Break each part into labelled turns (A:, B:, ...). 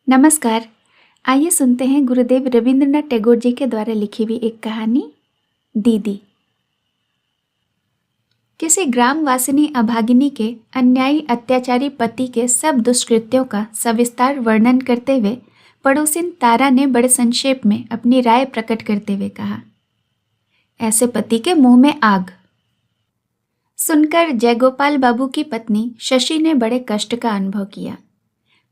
A: नमस्कार। आइए सुनते हैं गुरुदेव रविंद्रनाथ टैगोर जी के द्वारा लिखी हुई एक कहानी, दीदी। किसी ग्रामवासिनी अभागिनी के अन्यायी अत्याचारी पति के सब दुष्कृत्यों का सविस्तार वर्णन करते हुए पड़ोसिन तारा ने बड़े संक्षेप में अपनी राय प्रकट करते हुए कहा, ऐसे पति के मुंह में आग। सुनकर जयगोपाल बाबू की पत्नी शशि ने बड़े कष्ट का अनुभव किया।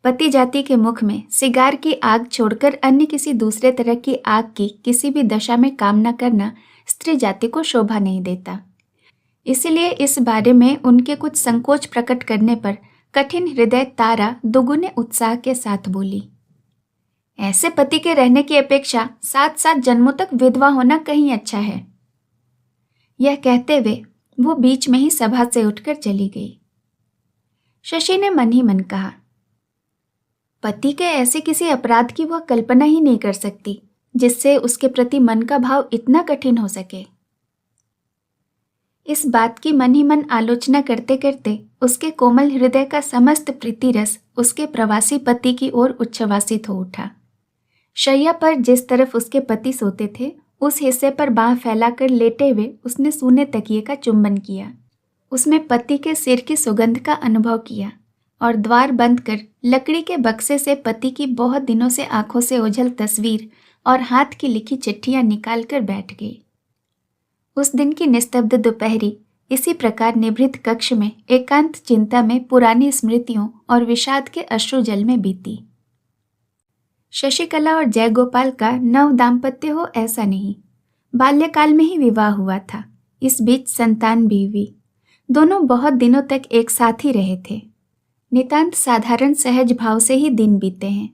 A: पति जाति के मुख में सिगार की आग छोड़कर अन्य किसी दूसरे तरह की आग की किसी भी दशा में कामना करना स्त्री जाति को शोभा नहीं देता। इसलिए इस बारे में उनके कुछ संकोच प्रकट करने पर कठिन हृदय तारा दुगुने उत्साह के साथ बोली, ऐसे पति के रहने की अपेक्षा 7-7 जन्मों तक विधवा होना कहीं अच्छा है। यह कहते हुए वो बीच में ही सभा से उठकर चली गई। शशि ने मन ही मन कहा, पति के ऐसे किसी अपराध की वह कल्पना ही नहीं कर सकती जिससे उसके प्रति मन का भाव इतना कठिन हो सके। इस बात की मन ही मन आलोचना करते करते उसके कोमल हृदय का समस्त प्रीति रस उसके प्रवासी पति की ओर उच्छ्वासित हो उठा। शैया पर जिस तरफ उसके पति सोते थे उस हिस्से पर बाह फैलाकर लेटे हुए उसने सूने तकिए का चुंबन किया। उसमें पति के सिर की सुगंध का अनुभव किया और द्वार बंद कर लकड़ी के बक्से से पति की बहुत दिनों से आंखों से ओझल तस्वीर और हाथ की लिखी चिट्ठियां निकाल कर बैठ गई। उस दिन की निस्तब्ध दोपहरी इसी प्रकार निभृत कक्ष में एकांत चिंता में पुरानी स्मृतियों और विषाद के अश्रु जल में बीती। शशिकला और जयगोपाल का नव दाम्पत्य हो ऐसा नहीं, बाल्यकाल में ही विवाह हुआ था। इस बीच संतान भी हुई। दोनों बहुत दिनों तक एक साथ ही रहे थे। नितांत साधारण सहज भाव से ही दिन बीते हैं।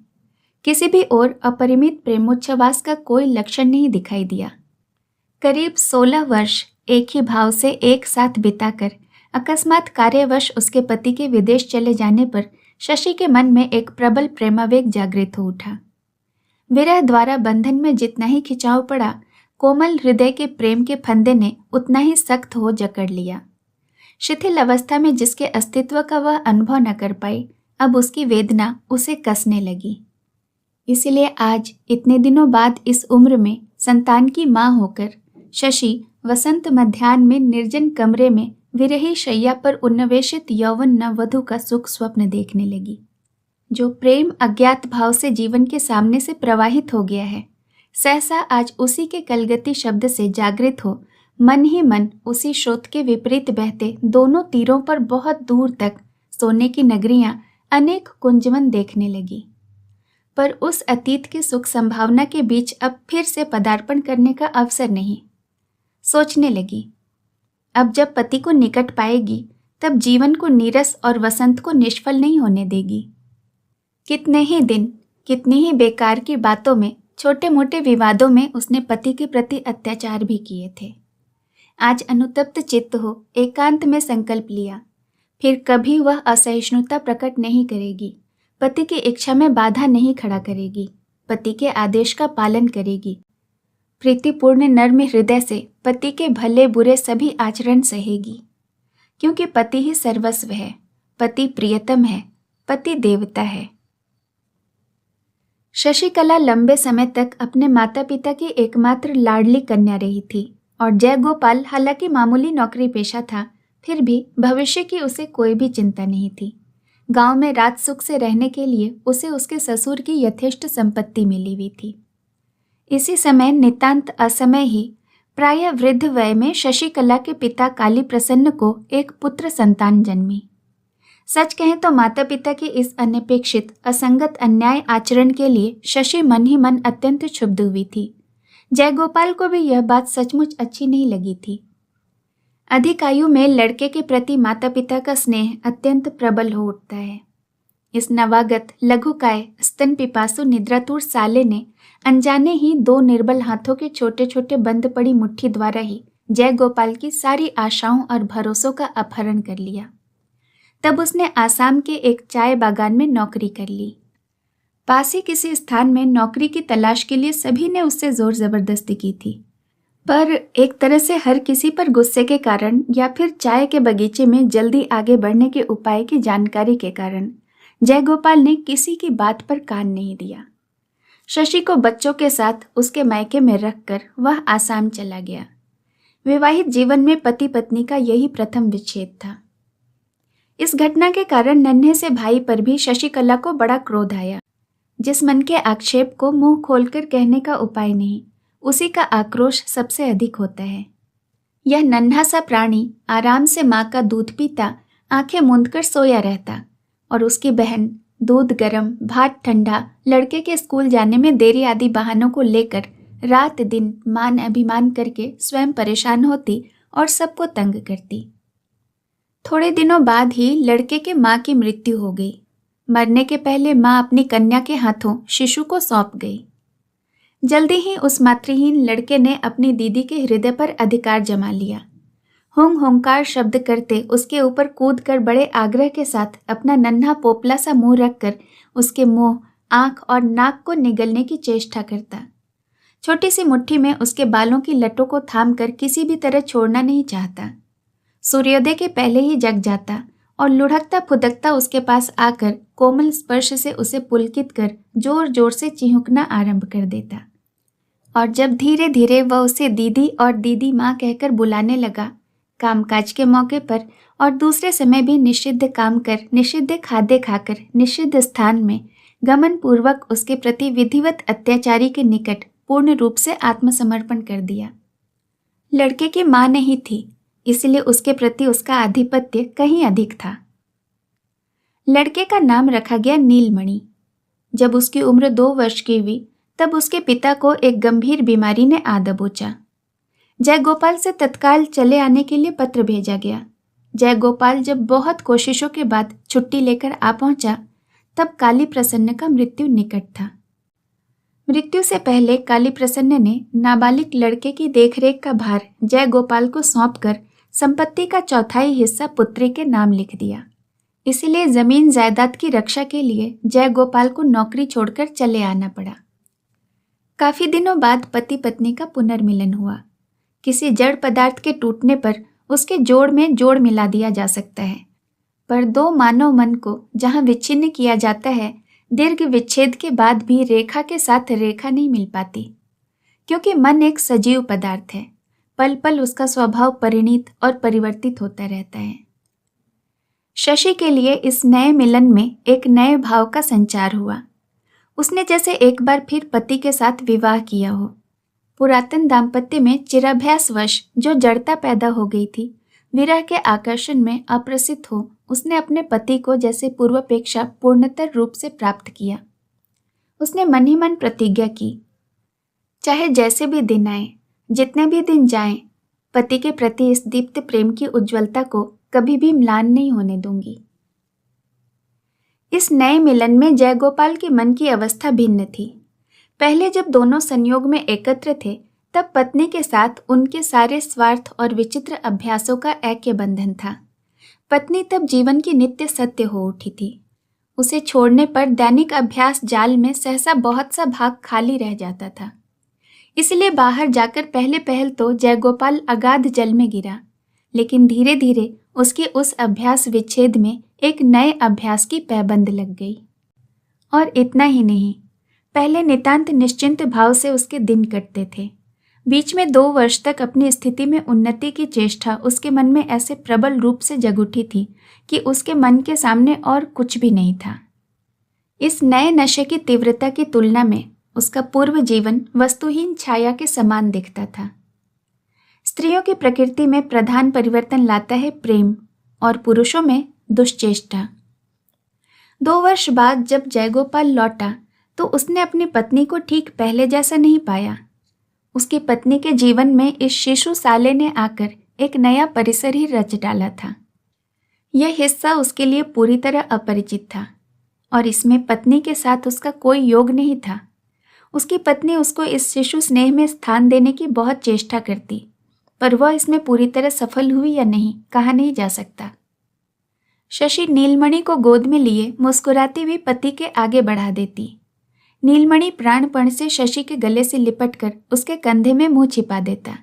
A: किसी भी ओर अपरिमित प्रेमोच्छ्वास का कोई लक्षण नहीं दिखाई दिया। करीब 16 वर्ष एक ही भाव से एक साथ बिताकर अकस्मात कार्यवश उसके पति के विदेश चले जाने पर शशि के मन में एक प्रबल प्रेमावेग जागृत हो उठा। विरह द्वारा बंधन में जितना ही खिंचाव पड़ा, कोमल हृदय के प्रेम के फंदे ने उतना ही सख्त हो जकड़ लिया। शिथिल अवस्था में जिसके अस्तित्व का वह अनुभव न कर पाई, अब उसकी वेदना उसे कसने लगी। इसलिए आज इतने दिनों बाद इस उम्र में संतान की मां होकर शशि वसंत मध्याह्न में निर्जन कमरे में विरही शैया पर उन्नवेशित यौवन नववधू का सुख स्वप्न देखने लगी। जो प्रेम अज्ञात भाव से जीवन के सामने से प्रवाहित हो गया है, सहसा आज उसी के कलगति शब्द से जागृत हो मन ही मन उसी स्रोत के विपरीत बहते दोनों तीरों पर बहुत दूर तक सोने की नगरियां अनेक कुंजवन देखने लगी। पर उस अतीत की सुख संभावना के बीच अब फिर से पदार्पण करने का अवसर नहीं। सोचने लगी, अब जब पति को निकट पाएगी तब जीवन को नीरस और वसंत को निष्फल नहीं होने देगी। कितने ही दिन, कितनी ही बेकार की बातों में, छोटे मोटे विवादों में उसने पति के प्रति अत्याचार भी किए थे। आज अनुतप्त चित्त हो एकांत में संकल्प लिया, फिर कभी वह असहिष्णुता प्रकट नहीं करेगी, पति की इच्छा में बाधा नहीं खड़ा करेगी, पति के आदेश का पालन करेगी, प्रीतिपूर्ण नर्म हृदय से पति के भले बुरे सभी आचरण सहेगी, क्योंकि पति ही सर्वस्व है, पति प्रियतम है, पति देवता है। शशिकला लंबे समय तक अपने माता पिता की एकमात्र लाडली कन्या रही थी और जयगोपाल हालांकि मामूली नौकरी पेशा था, फिर भी भविष्य की उसे कोई भी चिंता नहीं थी। गांव में रात सुख से रहने के लिए उसे उसके ससुर की यथेष्ट संपत्ति मिली हुई थी। इसी समय नितांत असमय ही प्रायः वृद्ध वय में शशिकला के पिता काली प्रसन्न को एक पुत्र संतान जन्मी। सच कहें तो माता पिता की इस अनपेक्षित असंगत अन्याय आचरण के लिए शशि मन ही मन अत्यंत क्षुब्ध हुई थी। जयगोपाल को भी यह बात सचमुच अच्छी नहीं लगी थी। अधिक आयु में लड़के के प्रति माता पिता का स्नेह अत्यंत प्रबल हो उठता है। इस नवागत लघुकाय स्तन पिपासु निद्रातुर साले ने अनजाने ही 2 निर्बल हाथों के छोटे छोटे बंद पड़ी मुट्ठी द्वारा ही जयगोपाल की सारी आशाओं और भरोसों का अपहरण कर लिया। तब उसने आसाम के एक चाय बागान में नौकरी कर ली। पास ही किसी स्थान में नौकरी की तलाश के लिए सभी ने उससे जोर जबरदस्ती की थी, पर एक तरह से हर किसी पर गुस्से के कारण या फिर चाय के बगीचे में जल्दी आगे बढ़ने के उपाय की जानकारी के कारण जयगोपाल ने किसी की बात पर कान नहीं दिया। शशि को बच्चों के साथ उसके मायके में रखकर वह आसाम चला गया। विवाहित जीवन में पति पत्नी का यही प्रथम विच्छेद था। इस घटना के कारण नन्हे से भाई पर भी शशिकला को बड़ा क्रोध आया। जिस मन के आक्षेप को मुंह खोलकर कहने का उपाय नहीं, उसी का आक्रोश सबसे अधिक होता है। यह नन्हा सा प्राणी आराम से माँ का दूध पीता, आंखें मूंदकर सोया रहता, और उसकी बहन दूध गर्म, भात ठंडा, लड़के के स्कूल जाने में देरी आदि बहानों को लेकर रात दिन मान अभिमान करके स्वयं परेशान होती और सबको तंग करती। थोड़े दिनों बाद ही लड़के के माँ की मृत्यु हो गई। मरने के पहले माँ अपनी कन्या के हाथों शिशु को सौंप गई। जल्दी ही उस मातृहीन लड़के ने अपनी दीदी के हृदय पर अधिकार जमा लिया। हुंग हुंकार शब्द करते उसके ऊपर कूदकर बड़े आग्रह के साथ अपना नन्हा पोपला सा मुंह रखकर उसके मुंह, आंख और नाक को निगलने की चेष्टा करता। छोटी सी मुट्ठी में उसके बालों की लटों को थामकर किसी भी तरह छोड़ना नहीं चाहता। सूर्योदय के पहले ही जग जाता और लुढ़कता फुदकता उसके पास आकर कोमल स्पर्श से उसे पुलकित कर जोर जोर से चिहुकना आरंभ कर देता। और जब धीरे धीरे वह उसे दीदी और दीदी माँ कहकर बुलाने लगा, कामकाज के मौके पर और दूसरे समय भी निषिद्ध काम कर, निषिद्ध खाद्य खाकर, निषिद्ध स्थान में गमन पूर्वक उसके प्रति विधिवत अत्याचारी के निकट पूर्ण रूप से आत्मसमर्पण कर दिया। लड़के की माँ नहीं थी, इसलिए उसके प्रति उसका आधिपत्य कहीं अधिक था। लड़के का नाम रखा गया नीलमणि। जब उसकी उम्र 2 वर्ष की हुई, तब उसके पिता को एक गंभीर बीमारी ने आ दबोचा। जयगोपाल से तत्काल चले आने के लिए पत्र भेजा गया। जयगोपाल जब बहुत कोशिशों के बाद छुट्टी लेकर आ पहुंचा, तब काली प्रसन्न का मृत्यु निकट था। मृत्यु से पहले काली प्रसन्न ने नाबालिग लड़के की देखरेख का भार जयगोपाल को सौंपकर संपत्ति का 1/4 हिस्सा पुत्री के नाम लिख दिया। इसीलिए जमीन जायदाद की रक्षा के लिए जयगोपाल को नौकरी छोड़कर चले आना पड़ा। काफी दिनों बाद पति पत्नी का पुनर्मिलन हुआ। किसी जड़ पदार्थ के टूटने पर उसके जोड़ में जोड़ मिला दिया जा सकता है, पर 2 मानव मन को जहां विच्छिन्न किया जाता है, दीर्घ विच्छेद के बाद भी रेखा के साथ रेखा नहीं मिल पाती, क्योंकि मन एक सजीव पदार्थ है। पल पल उसका स्वभाव परिणित और परिवर्तित होता रहता है। शशि के लिए इस नए मिलन में एक नए भाव का संचार हुआ। उसने जैसे एक बार फिर पति के साथ विवाह किया हो। पुरातन दाम्पत्य में चिराभ्यासवश जो जड़ता पैदा हो गई थी, विरह के आकर्षण में अप्रसिद्ध हो उसने अपने पति को जैसे पूर्वापेक्षा पूर्णतर रूप से प्राप्त किया। उसने मन ही मन प्रतिज्ञा की, चाहे जैसे भी दिन आए, जितने भी दिन जाएं, पति के प्रति इस दीप्त प्रेम की उज्ज्वलता को कभी भी म्लान नहीं होने दूंगी। इस नए मिलन में जयगोपाल के मन की अवस्था भिन्न थी। पहले जब दोनों संयोग में एकत्र थे, तब पत्नी के साथ उनके सारे स्वार्थ और विचित्र अभ्यासों का ऐक्य बंधन था। पत्नी तब जीवन की नित्य सत्य हो उठी थी। उसे छोड़ने पर दैनिक अभ्यास जाल में सहसा बहुत सा भाग खाली रह जाता था। इसलिए बाहर जाकर पहले पहल तो जयगोपाल अगाध जल में गिरा, लेकिन धीरे धीरे उसके उस अभ्यास विच्छेद में एक नए अभ्यास की पैबंद लग गई। और इतना ही नहीं, पहले नितांत निश्चिंत भाव से उसके दिन कटते थे। बीच में 2 वर्ष तक अपनी स्थिति में उन्नति की चेष्टा उसके मन में ऐसे प्रबल रूप से जग उठी थी कि उसके मन के सामने और कुछ भी नहीं था। इस नए नशे की तीव्रता की तुलना में उसका पूर्व जीवन वस्तुहीन छाया के समान दिखता था। स्त्रियों की प्रकृति में प्रधान परिवर्तन लाता है प्रेम, और पुरुषों में दुश्चेष्टा। 2 वर्ष बाद जब जयगोपाल लौटा, तो उसने अपनी पत्नी को ठीक पहले जैसा नहीं पाया। उसकी पत्नी के जीवन में इस शिशु साले ने आकर एक नया परिसर ही रच डाला था। यह हिस्सा उसके लिए पूरी तरह अपरिचित था, और इसमें पत्नी के साथ उसका कोई योग नहीं था। उसकी पत्नी उसको इस शिशु स्नेह में स्थान देने की बहुत चेष्टा करती, पर वह इसमें पूरी तरह सफल हुई या नहीं, कहा नहीं जा सकता। शशि नीलमणि को गोद में लिए मुस्कुराती हुई पति के आगे बढ़ा देती। नीलमणि प्राणपण से शशि के गले से लिपटकर उसके कंधे में मुंह छिपा देता,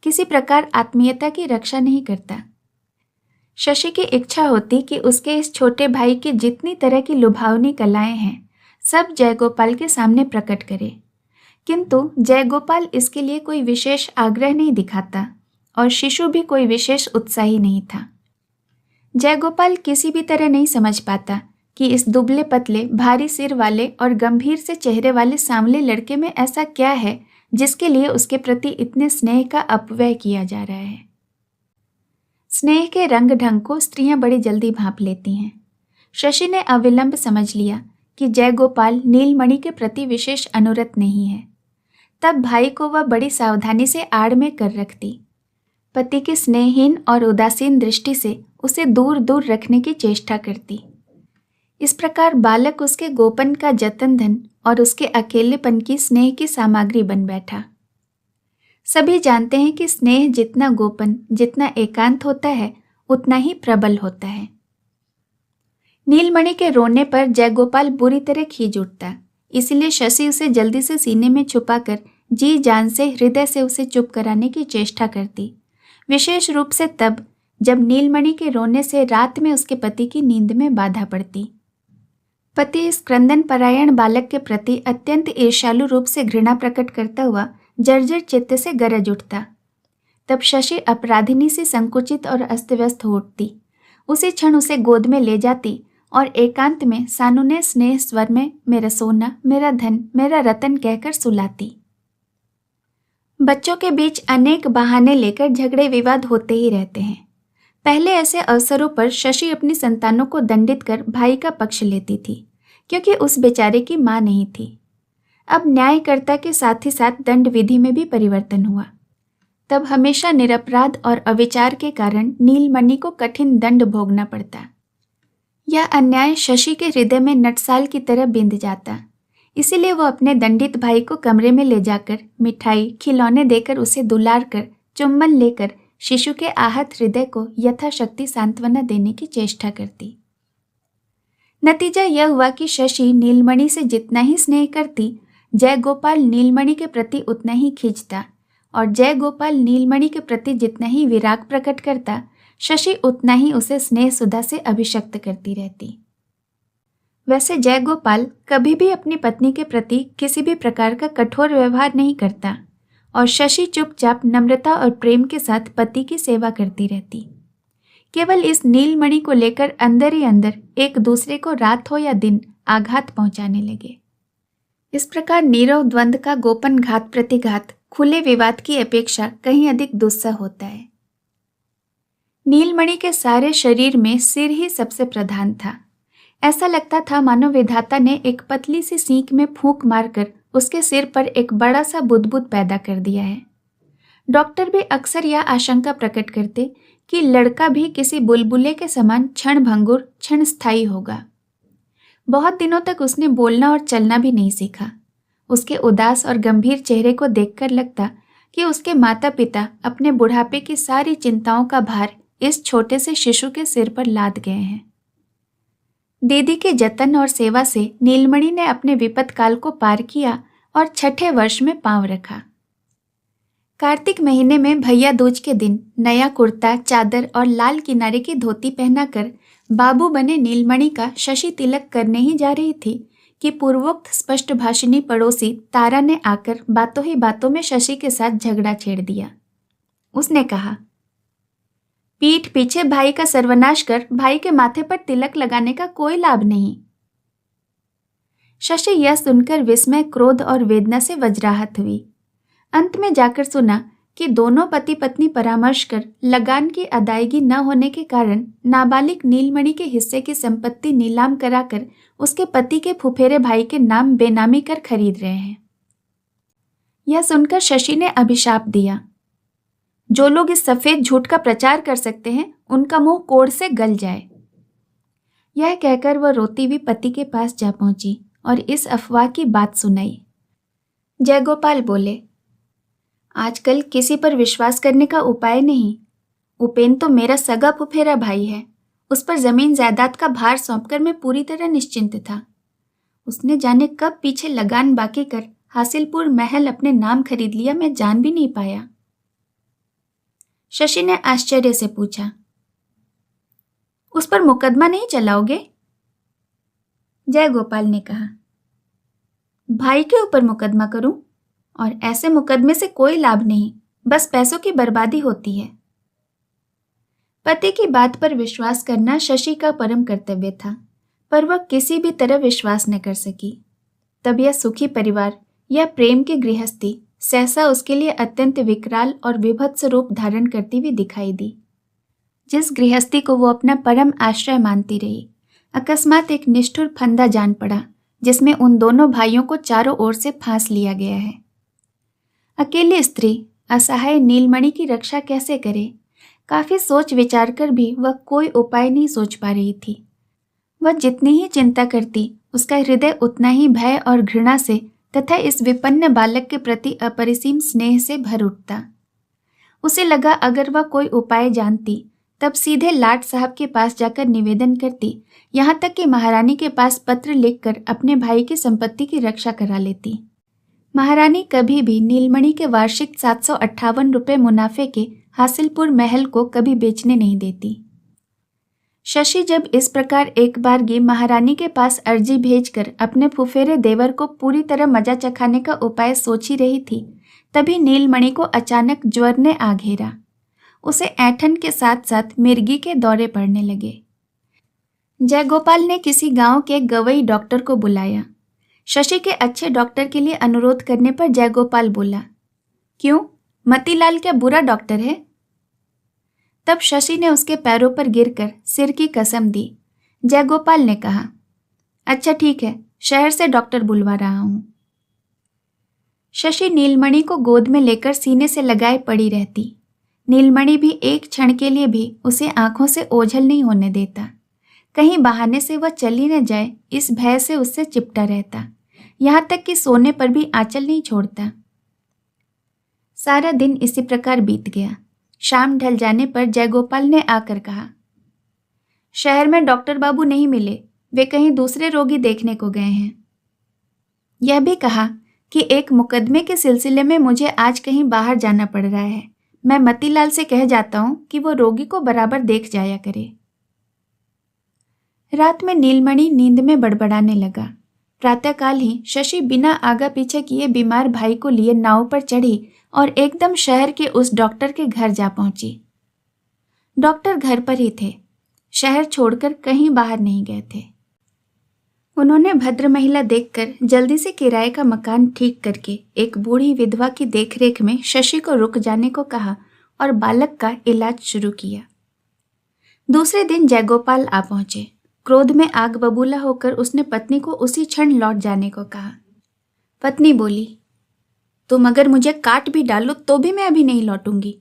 A: किसी प्रकार आत्मीयता की रक्षा नहीं करता। शशि की इच्छा होती कि उसके इस छोटे भाई की जितनी तरह की लुभावनी कलाएं हैं सब जयगोपाल के सामने प्रकट करे, किंतु जयगोपाल इसके लिए कोई विशेष आग्रह नहीं दिखाता और शिशु भी कोई विशेष उत्साही नहीं था। जयगोपाल किसी भी तरह नहीं समझ पाता कि इस दुबले पतले भारी सिर वाले और गंभीर से चेहरे वाले सांवले लड़के में ऐसा क्या है जिसके लिए उसके प्रति इतने स्नेह का अपव्यय किया जा रहा है। स्नेह के रंग ढंग को स्त्रियां बड़ी जल्दी भांप लेती हैं। शशि ने अविलंब समझ लिया कि जयगोपाल नीलमणि के प्रति विशेष अनुरक्त नहीं है। तब भाई को वह बड़ी सावधानी से आड़ में कर रखती, पति की स्नेहहीन और उदासीन दृष्टि से उसे दूर दूर रखने की चेष्टा करती। इस प्रकार बालक उसके गोपन का जतन धन और उसके अकेलेपन की स्नेह की सामग्री बन बैठा। सभी जानते हैं कि स्नेह जितना गोपन, जितना एकांत होता है, उतना ही प्रबल होता है। नीलमणि के रोने पर जयगोपाल बुरी तरह खींच उठता, इसलिए शशि उसे जल्दी से सीने में छुपाकर जी जान से हृदय से उसे चुप कराने की चेष्टा करती, विशेष रूप से तब जब नीलमणि के रोने से रात में उसके पति की नींद में बाधा पड़ती। पति इस क्रंदन परायण बालक के प्रति अत्यंत ईर्ष्यालु रूप से घृणा प्रकट करता हुआ जर्जर चित्त से गरज उठता। तब शशि अपराधिनी से संकुचित और अस्त व्यस्त हो उठती, उसी क्षण उसे गोद में ले जाती और एकांत में सानुने स्नेह स्वर में मेरा सोना, मेरा धन, मेरा रतन कहकर सुलाती। बच्चों के बीच अनेक बहाने लेकर झगड़े विवाद होते ही रहते हैं। पहले ऐसे अवसरों पर शशि अपनी संतानों को दंडित कर भाई का पक्ष लेती थी, क्योंकि उस बेचारे की मां नहीं थी। अब न्यायकर्ता के साथ ही साथ दंड विधि में भी परिवर्तन हुआ। तब हमेशा निरपराध और अविचार के कारण नीलमणि को कठिन दंड भोगना पड़ता। यह अन्याय शशि के हृदय में नटसाल की तरह बिंध जाता। इसीलिए वो अपने दंडित भाई को कमरे में ले जाकर मिठाई, खिलौने देकर उसे दुलार कर, चुम्बन लेकर शिशु के आहत हृदय को यथाशक्ति सांत्वना देने की चेष्टा करती। नतीजा यह हुआ कि शशि नीलमणि से जितना ही स्नेह करती, जयगोपाल नीलमणि के प्रति उतना ही खींचता, और जयगोपाल नीलमणि के प्रति जितना ही विराग प्रकट करता, शशि उतना ही उसे स्नेह सुधा से अभिषक्त करती रहती। वैसे जयगोपाल कभी भी अपनी पत्नी के प्रति किसी भी प्रकार का कठोर व्यवहार नहीं करता और शशि चुपचाप नम्रता और प्रेम के साथ पति की सेवा करती रहती। केवल इस नीलमणि को लेकर अंदर ही अंदर एक दूसरे को रात हो या दिन आघात पहुंचाने लगे। इस प्रकार नीरव द्वंद्व का गोपन घात प्रतिघात खुले विवाद की अपेक्षा कहीं अधिक दुस्सह होता है। नीलमणि के सारे शरीर में सिर ही सबसे प्रधान था। ऐसा लगता था मानो विधाता ने एक पतली सी सींक में फूंक मारकर उसके सिर पर एक बड़ा सा बुदबुद पैदा कर दिया है। डॉक्टर भी अक्सर यह आशंका प्रकट करते कि लड़का भी किसी बुलबुले के समान क्षण भंगुर, क्षण स्थायी होगा। बहुत दिनों तक उसने बोलना और चलना भी नहीं सीखा। उसके उदास और गंभीर चेहरे को देखकर लगता कि उसके माता पिता अपने बुढ़ापे की सारी चिंताओं का भार इस छोटे से शिशु के सिर पर लाद गए हैं। दीदी के जतन और सेवा से नीलमणि ने अपने विपत काल को पार किया और छठे वर्ष में पांव रखा। कार्तिक महीने में भैया दूज के दिन नया कुर्ता, चादर और लाल किनारे की धोती पहनाकर बाबू बने नीलमणि का शशि तिलक करने ही जा रही थी कि पूर्वोक्त स्पष्ट भाषिणी पड़ोसी तारा ने आकर बातों ही बातों में शशि के साथ झगड़ा छेड़ दिया। उसने कहा, पीठ पीछे भाई का सर्वनाश कर भाई के माथे पर तिलक लगाने का कोई लाभ नहीं। शशि यह सुनकर विस्मय, क्रोध और वेदना से वज्राहत हुई। अंत में जाकर सुना कि दोनों पति पत्नी परामर्श कर लगान की अदायगी न होने के कारण नाबालिग नीलमणि के हिस्से की संपत्ति नीलाम कराकर उसके पति के फुफेरे भाई के नाम बेनामी कर खरीद रहे हैं। यह सुनकर शशि ने अभिशाप दिया, जो लोग इस सफेद झूठ का प्रचार कर सकते हैं उनका मुंह कोड़ से गल जाए। यह कहकर वह रोती हुई पति के पास जा पहुंची और इस अफवाह की बात सुनाई। जयगोपाल बोले, आजकल किसी पर विश्वास करने का उपाय नहीं। उपेन तो मेरा सगा फुफेरा भाई है। उस पर जमीन जायदाद का भार सौंपकर मैं पूरी तरह निश्चिंत था। उसने जाने कब पीछे लगान बाकी कर हासिलपुर महल अपने नाम खरीद लिया, मैं जान भी नहीं पाया। शशि ने आश्चर्य से पूछा, उस पर मुकदमा नहीं चलाओगे? जयगोपाल ने कहा। भाई के ऊपर मुकदमा करूं? और ऐसे मुकदमे से कोई लाभ नहीं, बस पैसों की बर्बादी होती है। पति की बात पर विश्वास करना शशि का परम कर्तव्य था, पर वह किसी भी तरह विश्वास न कर सकी। तब यह सुखी परिवार या प्रेम की गृहस्थी सहसा उसके लिए अत्यंत विकराल और विभत्स रूप धारण करती हुई दिखाई दी। जिस गृहस्थी को वो अपना परम आश्रय मानती रही, अकस्मात एक निष्ठुर फंदा जान पड़ा, जिसमें उन दोनों भाइयों को चारों ओर से फांस लिया गया है। अकेली स्त्री असहाय नीलमणि की रक्षा कैसे करे? काफी सोच विचार कर भी वह कोई उपाय नहीं सोच पा रही थी। वह जितनी ही चिंता करती, उसका हृदय उतना ही भय और घृणा से तथा इस विपन्न बालक के प्रति अपरिसीम स्नेह से भर उठता। उसे लगा अगर वह कोई उपाय जानती तब सीधे लाट साहब के पास जाकर निवेदन करती, यहाँ तक कि महारानी के पास पत्र लिखकर अपने भाई की संपत्ति की रक्षा करा लेती। महारानी कभी भी नीलमणि के वार्षिक 758 रुपये मुनाफे के हासिलपुर महल को कभी बेचने नहीं देती। शशि जब इस प्रकार एक बारगी महारानी के पास अर्जी भेजकर अपने फुफेरे देवर को पूरी तरह मजा चखाने का उपाय सोच ही रही थी, तभी नीलमणि को अचानक ज्वर ने आ घेरा। उसे ऐंठन के साथ साथ मिर्गी के दौरे पड़ने लगे। जयगोपाल ने किसी गांव के गवई डॉक्टर को बुलाया। शशि के अच्छे डॉक्टर के लिए अनुरोध करने पर जयगोपाल बोला, क्यों, मतीलाल क्या बुरा डॉक्टर है? तब शशि ने उसके पैरों पर गिरकर सिर की कसम दी। जयगोपाल ने कहा, अच्छा ठीक है, शहर से डॉक्टर बुलवा रहा हूं। शशि नीलमणि को गोद में लेकर सीने से लगाए पड़ी रहती। नीलमणि भी एक क्षण के लिए भी उसे आंखों से ओझल नहीं होने देता। कहीं बहाने से वह चली न जाए, इस भय से उससे चिपटा रहता, यहाँ तक कि सोने पर भी आंचल नहीं छोड़ता। सारा दिन इसी प्रकार बीत गया। शाम ढल जाने पर जयगोपाल ने आकर कहा, शहर में डॉक्टर बाबू नहीं मिले, वे कहीं दूसरे रोगी देखने को गए हैं। यह भी कहा कि एक मुकदमे के सिलसिले में मुझे आज कहीं बाहर जाना पड़ रहा है। मैं मतीलाल से कह जाता हूं कि वो रोगी को बराबर देख जाया करे। रात में नीलमणि नींद में बड़बड़ाने लगा। प्रातःकाल ही शशि बिना आगा पीछे किए बीमार भाई को लिए नाव पर चढ़ी और एकदम शहर के उस डॉक्टर के घर जा पहुंची। डॉक्टर घर पर ही थे, शहर छोड़कर कहीं बाहर नहीं गए थे। उन्होंने भद्र महिला देखकर जल्दी से किराए का मकान ठीक करके एक बूढ़ी विधवा की देखरेख में शशि को रुक जाने को कहा और बालक का इलाज शुरू किया। दूसरे दिन जयगोपाल आ पहुंचे। क्रोध में आग बबूला होकर उसने पत्नी को उसी क्षण लौट जाने को कहा। पत्नी बोली, तुम अगर मुझे काट भी डालो तो भी मैं अभी नहीं लौटूंगी।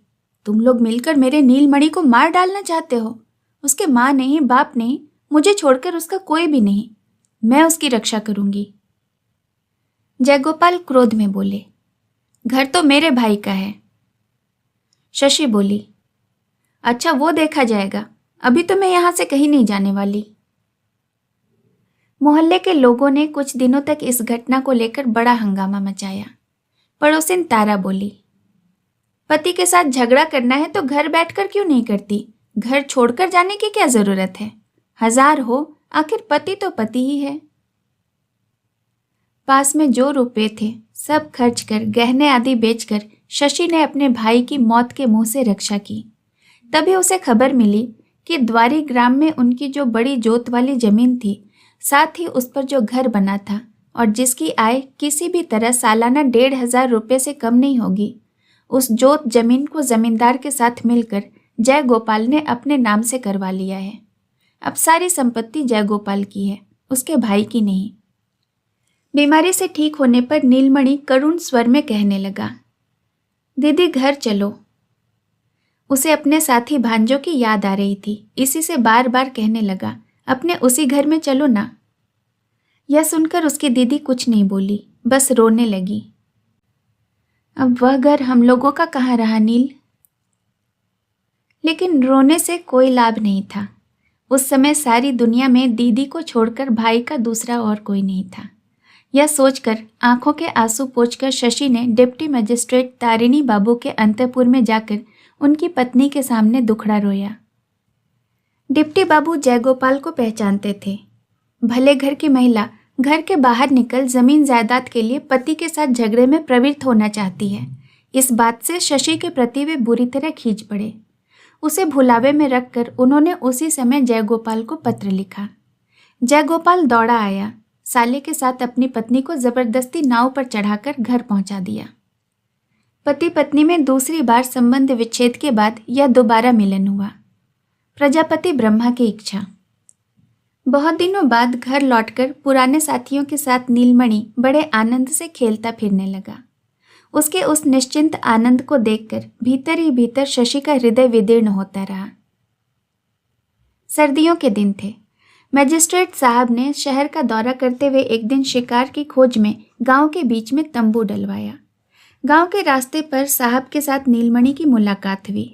A: तुम लोग मिलकर मेरे नीलमणि को मार डालना चाहते हो। उसके माँ नहीं, बाप नहीं, मुझे छोड़कर उसका कोई भी नहीं। मैं उसकी रक्षा करूंगी। जयगोपाल क्रोध में बोले, घर तो मेरे भाई का है। शशि बोली, अच्छा वो देखा जाएगा, अभी तो मैं यहां से कहीं नहीं जाने वाली। मोहल्ले के लोगों ने कुछ दिनों तक इस घटना को लेकर बड़ा हंगामा मचाया। पड़ोसिन तारा बोली, पति के साथ झगड़ा करना है तो घर बैठकर क्यों नहीं करती? घर छोड़कर जाने की क्या जरूरत है? 1000 हो, आखिर पति तो पति ही है। पास में जो रुपए थे सब खर्च कर, गहने आदि बेचकर शशि ने अपने भाई की मौत के मुंह से रक्षा की। तभी उसे खबर मिली कि द्वारी ग्राम में उनकी जो बड़ी जोत वाली जमीन थी, साथ ही उस पर जो घर बना था और जिसकी आय किसी भी तरह सालाना 1500 रुपये से कम नहीं होगी, उस जोत जमीन को जमींदार के साथ मिलकर जयगोपाल ने अपने नाम से करवा लिया है। अब सारी संपत्ति जयगोपाल की है, उसके भाई की नहीं। बीमारी से ठीक होने पर नीलमणि करुण स्वर में कहने लगा, दीदी घर चलो। उसे अपने साथी भांजों की याद आ रही थी, इसी से बार बार कहने लगा, अपने उसी घर में चलो ना। यह सुनकर उसकी दीदी कुछ नहीं बोली, बस रोने लगी। अब वह घर हम लोगों का कहाँ रहा नील? लेकिन रोने से कोई लाभ नहीं था। उस समय सारी दुनिया में दीदी को छोड़कर भाई का दूसरा और कोई नहीं था। यह सोचकर आंखों के आंसू पोंछकर शशि ने डिप्टी मजिस्ट्रेट तारिणी बाबू के अंतःपुर में जाकर उनकी पत्नी के सामने दुखड़ा रोया। डिप्टी बाबू जयगोपाल को पहचानते थे। भले घर की महिला घर के बाहर निकल जमीन जायदाद के लिए पति के साथ झगड़े में प्रवृत्त होना चाहती है, इस बात से शशि के प्रति वे बुरी तरह खींच पड़े। उसे भुलावे में रखकर उन्होंने उसी समय जयगोपाल को पत्र लिखा। जयगोपाल दौड़ा आया, साले के साथ अपनी पत्नी को जबरदस्ती नाव पर चढ़ाकर घर पहुंचा दिया। पति पत्नी में दूसरी बार संबंध विच्छेद के बाद यह दोबारा मिलन हुआ। प्रजापति ब्रह्मा की इच्छा। बहुत दिनों बाद घर लौटकर पुराने साथियों के साथ नीलमणि बड़े आनंद से खेलता फिरने लगा। उसके उस निश्चिंत आनंद को देखकर भीतर ही भीतर शशि का हृदय विदीर्ण होता रहा। सर्दियों के दिन थे। मजिस्ट्रेट साहब ने शहर का दौरा करते हुए एक दिन शिकार की खोज में गांव के बीच में तंबू डलवाया। गांव के रास्ते पर साहब के साथ नीलमणि की मुलाकात हुई।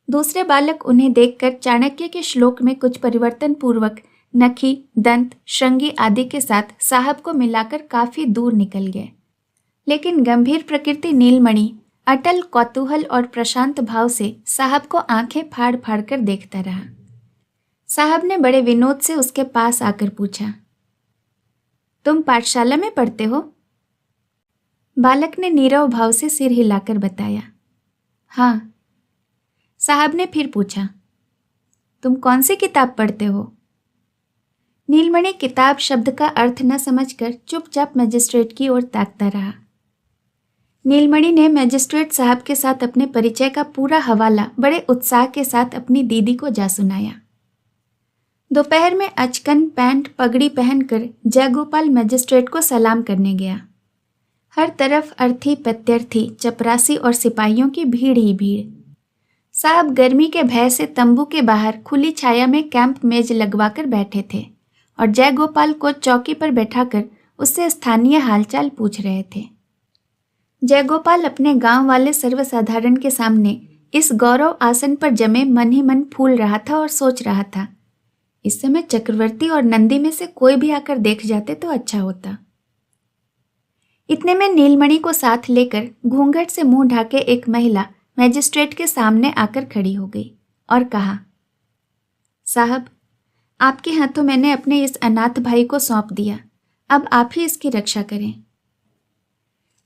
A: दूसरे बालक उन्हें देखकर चाणक्य के श्लोक में कुछ परिवर्तन पूर्वक नखी, दंत, श्रृंगी आदि के साथ साहब को मिलाकर काफी दूर निकल गए। लेकिन गंभीर प्रकृति नीलमणि अटल कौतूहल और प्रशांत भाव से साहब को आंखें फाड़ फाड़ कर देखता रहा। साहब ने बड़े विनोद से उसके पास आकर पूछा, तुम पाठशाला में पढ़ते हो? बालक ने नीरव भाव से सिर हिलाकर बताया, हाँ। साहब ने फिर पूछा, तुम कौन सी किताब पढ़ते हो? नीलमणि किताब शब्द का अर्थ न समझकर चुपचाप मजिस्ट्रेट की ओर ताकता रहा। नीलमणि ने मजिस्ट्रेट साहब के साथ अपने परिचय का पूरा हवाला बड़े उत्साह के साथ अपनी दीदी को जा सुनाया। दोपहर में अचकन पैंट पगड़ी पहनकर जयगोपाल मजिस्ट्रेट को सलाम करने गया। हर तरफ अर्थी प्रत्यर्थी, चपरासी और सिपाहियों की भीड़ ही भीड़। साहब गर्मी के भय से तंबू के बाहर खुली छाया में कैंप मेज लगवाकर बैठे थे और जयगोपाल को चौकी पर बैठाकर उससे स्थानीय हालचाल पूछ रहे थे। जयगोपाल अपने गांव वाले सर्वसाधारण के सामने इस गौरव आसन पर जमे मन ही मन फूल रहा था और सोच रहा था, इस समय चक्रवर्ती और नंदी में से कोई भी आकर देख जाते तो अच्छा होता। इतने में नीलमणि को साथ लेकर घूंघट से मुंह ढाके एक महिला मजिस्ट्रेट के सामने आकर खड़ी हो गई और कहा, साहब, आपके हाथों मैंने अपने इस अनाथ भाई को सौंप दिया, अब आप ही इसकी रक्षा करें।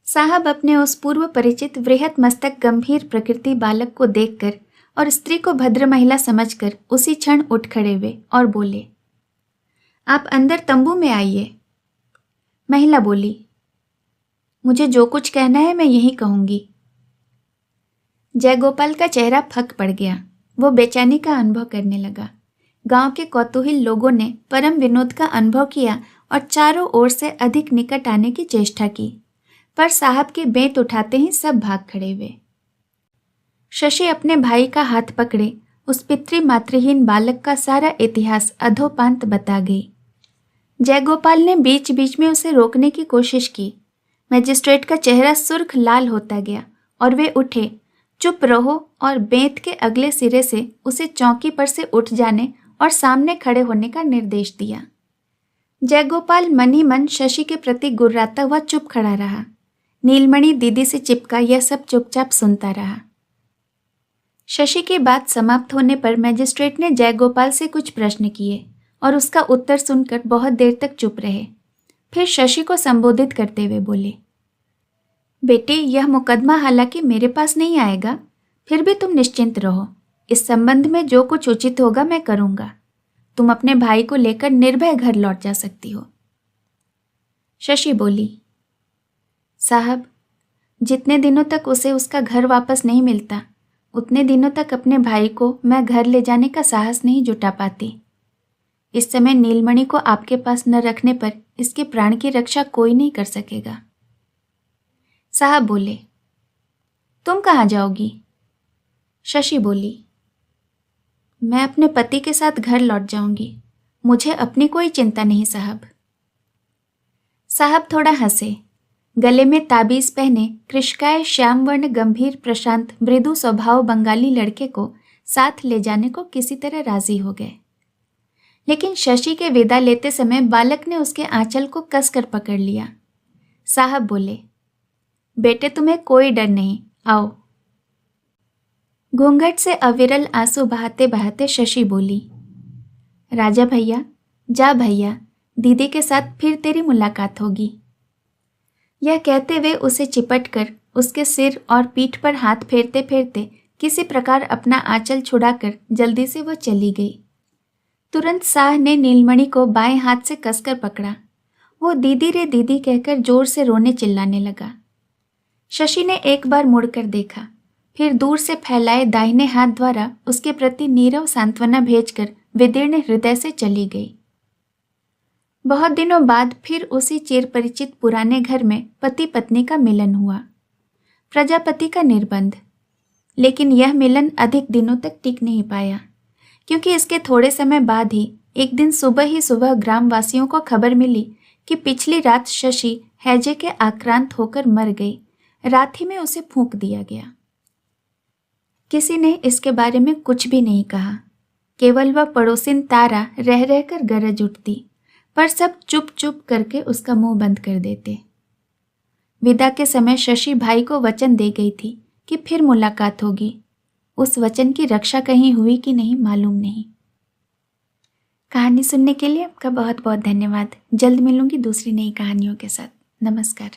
A: साहब अपने उस पूर्व परिचित वृहत मस्तक गंभीर प्रकृति बालक को देखकर और स्त्री को भद्र महिला समझकर उसी क्षण उठ खड़े हुए और बोले, आप अंदर तंबू में आइए। महिला बोली, मुझे जो कुछ कहना है मैं यही कहूंगी। जयगोपाल का चेहरा फक पड़ गया। वो बेचैनी का अनुभव करने लगा। गांव के कौतूहल लोगों ने परम विनोद का अनुभव किया और चारों ओर से अधिक निकट आने की चेष्टा की, पर साहब के बेंत उठाते ही सब भाग खड़े हुए। शशि अपने भाई का हाथ पकड़े उस पितृ मातृहीन बालक का सारा इतिहास अधोपांत बता गई। जयगोपाल ने बीच बीच में उसे रोकने की कोशिश की। मजिस्ट्रेट का चेहरा सुर्ख लाल होता गया और वे उठे, चुप रहो, और बेंत के अगले सिरे से उसे चौकी पर से उठ जाने और सामने खड़े होने का निर्देश दिया। जयगोपाल मन ही मन शशि के प्रति गुर्राता हुआ चुप खड़ा रहा। नीलमणि दीदी से चिपका यह सब चुपचाप सुनता रहा। शशि की बात समाप्त होने पर मजिस्ट्रेट ने जयगोपाल से कुछ प्रश्न किए और उसका उत्तर सुनकर बहुत देर तक चुप रहे। फिर शशि को संबोधित करते हुए बोले, बेटे, यह मुकदमा हालांकि मेरे पास नहीं आएगा, फिर भी तुम निश्चिंत रहो। इस संबंध में जो कुछ उचित होगा मैं करूंगा। तुम अपने भाई को लेकर निर्भय घर लौट जा सकती हो। शशि बोली, साहब, जितने दिनों तक उसे उसका घर वापस नहीं मिलता उतने दिनों तक अपने भाई को मैं घर ले जाने का साहस नहीं जुटा पाती। इस समय नीलमणि को आपके पास न रखने पर इसके प्राण की रक्षा कोई नहीं कर सकेगा। साहब बोले, तुम कहाँ जाओगी? शशि बोली, मैं अपने पति के साथ घर लौट जाऊंगी। मुझे अपनी कोई चिंता नहीं साहब। साहब थोड़ा हंसे। गले में ताबीज पहने कृष्काय श्याम वर्ण गंभीर प्रशांत मृदु स्वभाव बंगाली लड़के को साथ ले जाने को किसी तरह राजी हो गए। लेकिन शशि के विदा लेते समय बालक ने उसके आंचल को कसकर पकड़ लिया। साहब बोले, बेटे, तुम्हें कोई डर नहीं, आओ। घूंघट से अविरल आंसू बहाते बहाते शशि बोली, राजा भैया, जा भैया, दीदी के साथ फिर तेरी मुलाकात होगी। यह कहते हुए उसे चिपटकर उसके सिर और पीठ पर हाथ फेरते फेरते किसी प्रकार अपना आंचल छुड़ाकर जल्दी से वो चली गई। तुरंत साह ने नीलमणि को बाएं हाथ से कसकर पकड़ा। वो दीदी रे दीदी कहकर जोर से रोने चिल्लाने लगा। शशि ने एक बार मुड़कर देखा, फिर दूर से फैलाए दाहिने हाथ द्वारा उसके प्रति नीरव सांत्वना भेजकर विदीर्ण हृदय से चली गई। बहुत दिनों बाद फिर उसी चिरपरिचित पुराने घर में पति पत्नी का मिलन हुआ। प्रजापति का निर्बंध। लेकिन यह मिलन अधिक दिनों तक टिक नहीं पाया, क्योंकि इसके थोड़े समय बाद ही एक दिन सुबह ही सुबह ग्रामवासियों को खबर मिली कि पिछली रात शशि हैजे के आक्रांत होकर मर गई। रात ही में उसे फूंक दिया गया। किसी ने इसके बारे में कुछ भी नहीं कहा, केवल वह पड़ोसिन तारा रह रहकर गरज उठती, पर सब चुप चुप करके उसका मुंह बंद कर देते। विदा के समय शशि भाई को वचन दे गई थी कि फिर मुलाकात होगी। उस वचन की रक्षा कहीं हुई कि नहीं मालूम नहीं। कहानी सुनने के लिए आपका बहुत बहुत धन्यवाद। जल्द मिलूंगी दूसरी नई कहानियों के साथ। नमस्कार।